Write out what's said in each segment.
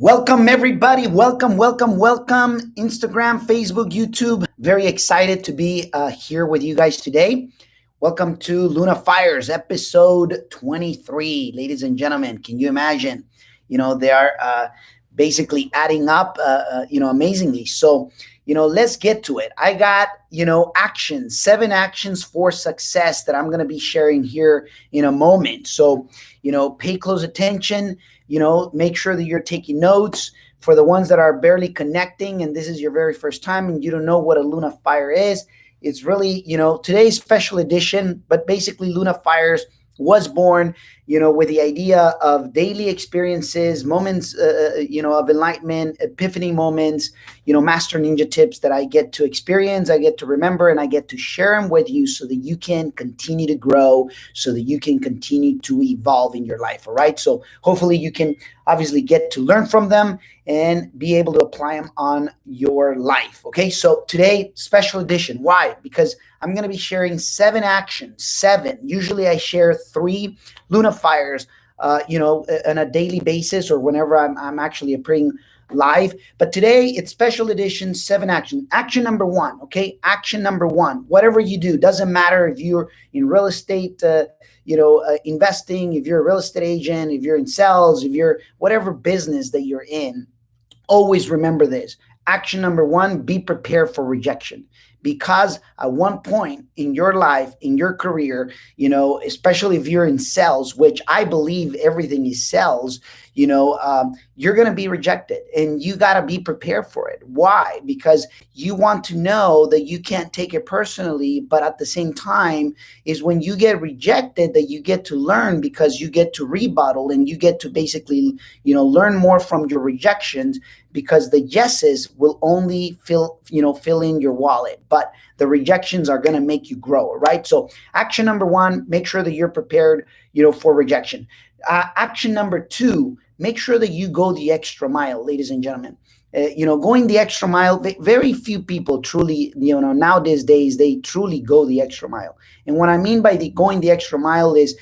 Welcome, everybody. Welcome, welcome, welcome. Instagram, Facebook, YouTube. Very excited to be here with you guys today. Welcome to Luna Fires, episode 23. Ladies and gentlemen, can you imagine? They are basically adding up, amazingly. So, let's get to it. I got, actions, 7 actions for success that I'm going to be sharing here in a moment. So, pay close attention. Make sure that you're taking notes. For the ones that are barely connecting and this is your very first time and you don't know what a Luna Fire is, it's really, today's special edition, but basically Luna Fires was born, with the idea of daily experiences, moments, of enlightenment, epiphany moments, master ninja tips that I get to experience, I get to remember, and I get to share them with you so that you can continue to grow, so that you can continue to evolve in your life. All right. So hopefully you can obviously get to learn from them and be able to apply them on your life. Okay. So today, special edition. Why? Because I'm going to be sharing 7 actions, 7. Usually I share 3 Luna Fires, on a daily basis or whenever I'm actually appearing live. But today it's special edition, 7 action. Action number 1, okay? Action number 1, whatever you do, doesn't matter if you're in real estate, investing, if you're a real estate agent, if you're in sales, if you're whatever business that you're in, always remember this. Action number 1, be prepared for rejection. Because at one point in your life, in your career, especially if you're in sales, which I believe everything is sales, you're going to be rejected and you got to be prepared for it. Why? Because you want to know that you can't take it personally, but at the same time is when you get rejected that you get to learn, because you get to rebuttal and you get to basically, learn more from your rejections, because the yeses will only fill in your wallet, but the rejections are going to make you grow. Right? So action number 1, make sure that you're prepared, for rejection. Action number 2, make sure that you go the extra mile, ladies and gentlemen. Going the extra mile, very few people truly, nowadays days, they truly go the extra mile. And what I mean by going the extra mile is,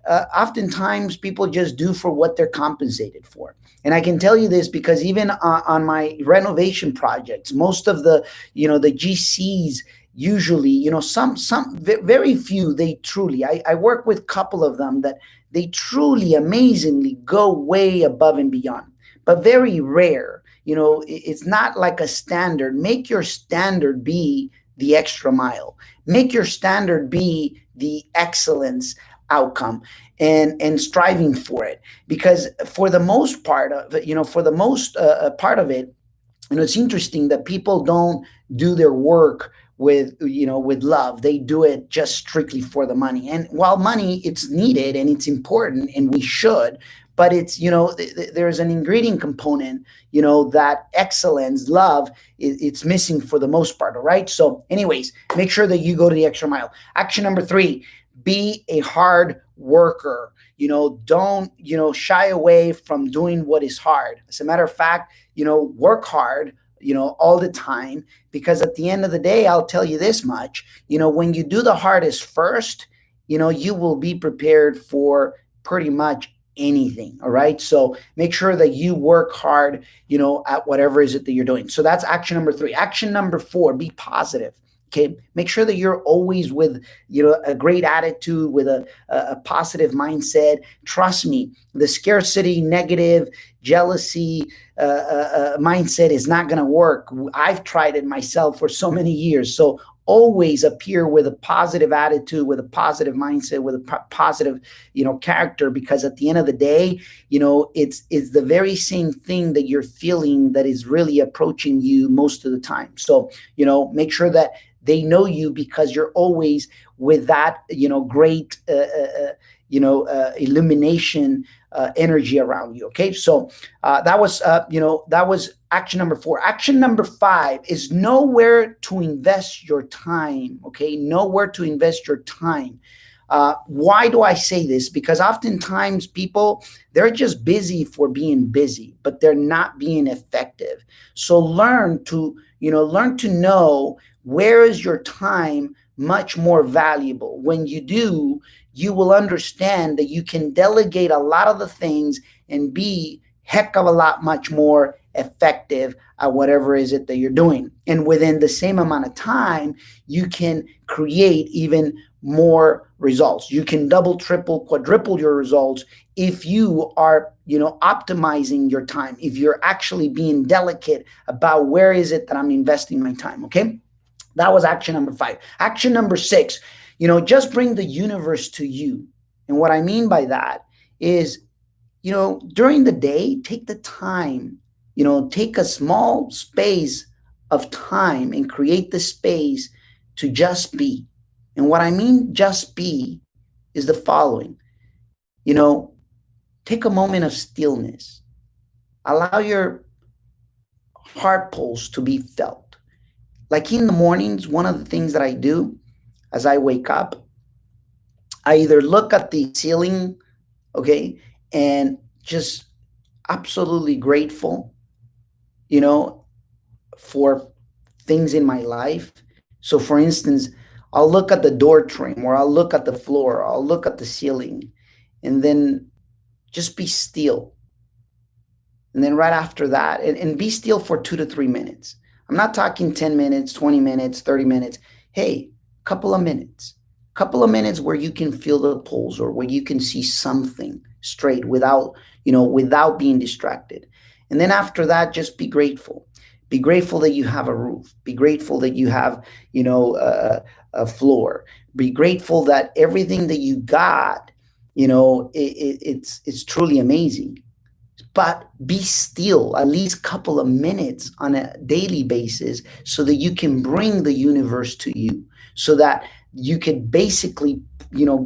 oftentimes people just do for what they're compensated for. And I can tell you this because even on my renovation projects, most of the GCs usually, some very few, they truly, I work with a couple of them that they truly amazingly go way above and beyond, but very rare. It's not like a standard. Make your standard be the extra mile. Make your standard be the excellence outcome and striving for it, because for the most part of it, part of it, it's interesting that people don't do their work with love. They do it just strictly for the money. And while money, it's needed and it's important and we should, but it's, there's an ingredient component, that excellence, love, it's missing for the most part. All right. So anyways, make sure that you go to the extra mile. Action number 3, be a hard worker. Don't, shy away from doing what is hard. As a matter of fact, work hard, all the time, because at the end of the day, I'll tell you this much, when you do the hardest first, you will be prepared for pretty much anything. All right. So make sure that you work hard, at whatever is it that you're doing. So that's action number 3. Action number 4, be positive. Okay, make sure that you're always with, a great attitude, with a positive mindset. Trust me, the scarcity, negative, jealousy mindset is not going to work. I've tried it myself for so many years. So always appear with a positive attitude, with a positive mindset, with a positive, character, because at the end of the day, it's the very same thing that you're feeling that is really approaching you most of the time. So, make sure that they know you, because you're always with that, great, illumination, energy around you. Okay. So, that was action number 4. Action number 5 is know where to invest your time. Okay. Know where to invest your time. Why do I say this? Because oftentimes people, they're just busy for being busy, but they're not being effective. So learn to know where is your time much more valuable. When you do, you will understand that you can delegate a lot of the things and be heck of a lot much more effective at whatever is it that you're doing. And within the same amount of time, you can create even more results. You can double, triple, quadruple your results if you are, optimizing your time, if you're actually being delicate about where is it that I'm investing my time. Okay. That was action number 5. Action number 6, just bring the universe to you. And what I mean by that is, during the day, take the time, take a small space of time and create the space to just be. And what I mean just be is the following, take a moment of stillness, allow your heart pulse to be felt. Like in the mornings, one of the things that I do as I wake up, I either look at the ceiling, okay, and just absolutely grateful, for things in my life. So, for instance, I'll look at the door trim, or I'll look at the floor, or I'll look at the ceiling, and then just be still. And then right after that, and be still for 2 to 3 minutes. I'm not talking 10 minutes, 20 minutes, 30 minutes. Hey, couple of minutes where you can feel the pulse, or where you can see something straight without being distracted. And then after that, just be grateful. Be grateful that you have a roof. Be grateful that you have, a floor. Be grateful that everything that you got, it's truly amazing. But be still at least a couple of minutes on a daily basis, so that you can bring the universe to you, so that you can basically,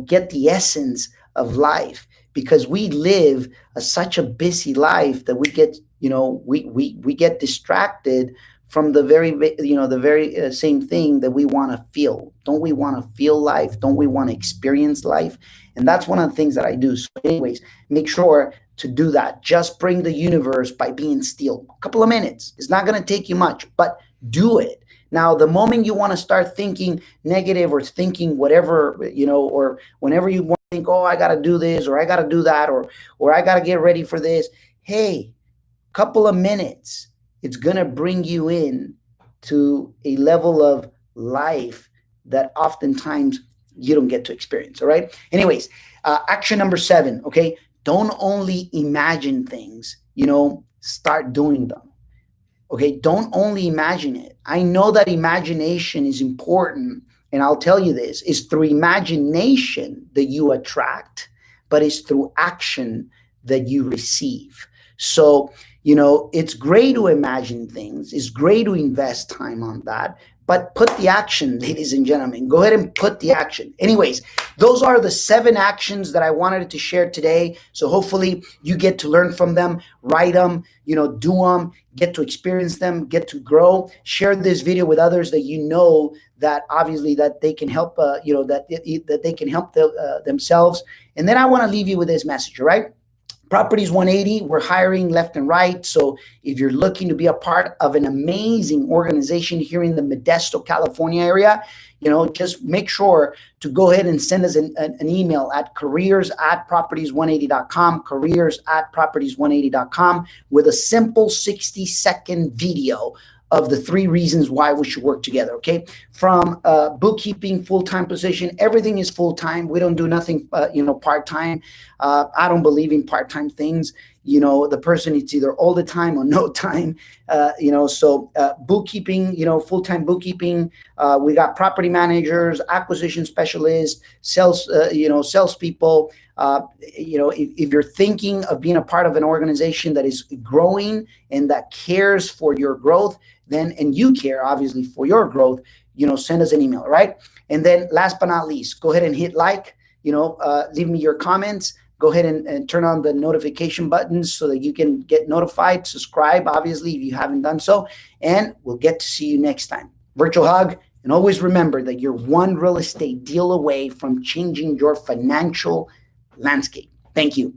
get the essence of life. Because we live such a busy life that we get, we get distracted from the very same thing that we want to feel. Don't we want to feel life? Don't we want to experience life? And that's one of the things that I do. So anyways, make sure to do that. Just bring the universe by being still. A couple of minutes. It's not going to take you much, but do it. Now, the moment you want to start thinking negative, or thinking whatever, or whenever you want to think, oh, I got to do this, or I got to do that, or I got to get ready for this. Hey, couple of minutes. It's going to bring you in to a level of life that oftentimes you don't get to experience. All right. Anyways, action number 7. Okay. Don't only imagine things, start doing them. Okay. Don't only imagine it. I know that imagination is important. And I'll tell you this, it's through imagination that you attract, but it's through action that you receive. So, it's great to imagine things. It's great to invest time on that, but put the action, ladies and gentlemen. Go ahead and put the action. Anyways, those are the 7 actions that I wanted to share today. So hopefully you get to learn from them, write them, do them, get to experience them, get to grow. Share this video with others that that obviously that they can help, that they can help themselves. And then I want to leave you with this message, all right? Properties 180, we're hiring left and right. So if you're looking to be a part of an amazing organization here in the Modesto, California area, just make sure to go ahead and send us an email at careers@properties180.com, careers@properties180.com, with a simple 60-second video of the 3 reasons why we should work together. Okay. From bookkeeping, full-time position, everything is full-time. We don't do nothing, part-time. I don't believe in part-time things. The person, it's either all the time or no time, so bookkeeping, full-time bookkeeping. We got property managers, acquisition specialists, salespeople. If you're thinking of being a part of an organization that is growing and that cares for your growth, and you care obviously for your growth, send us an email, right? And then last but not least, go ahead and hit like, leave me your comments. Go ahead and turn on the notification buttons so that you can get notified. Subscribe, obviously, if you haven't done so. And we'll get to see you next time. Virtual hug. And always remember that you're one real estate deal away from changing your financial landscape. Thank you.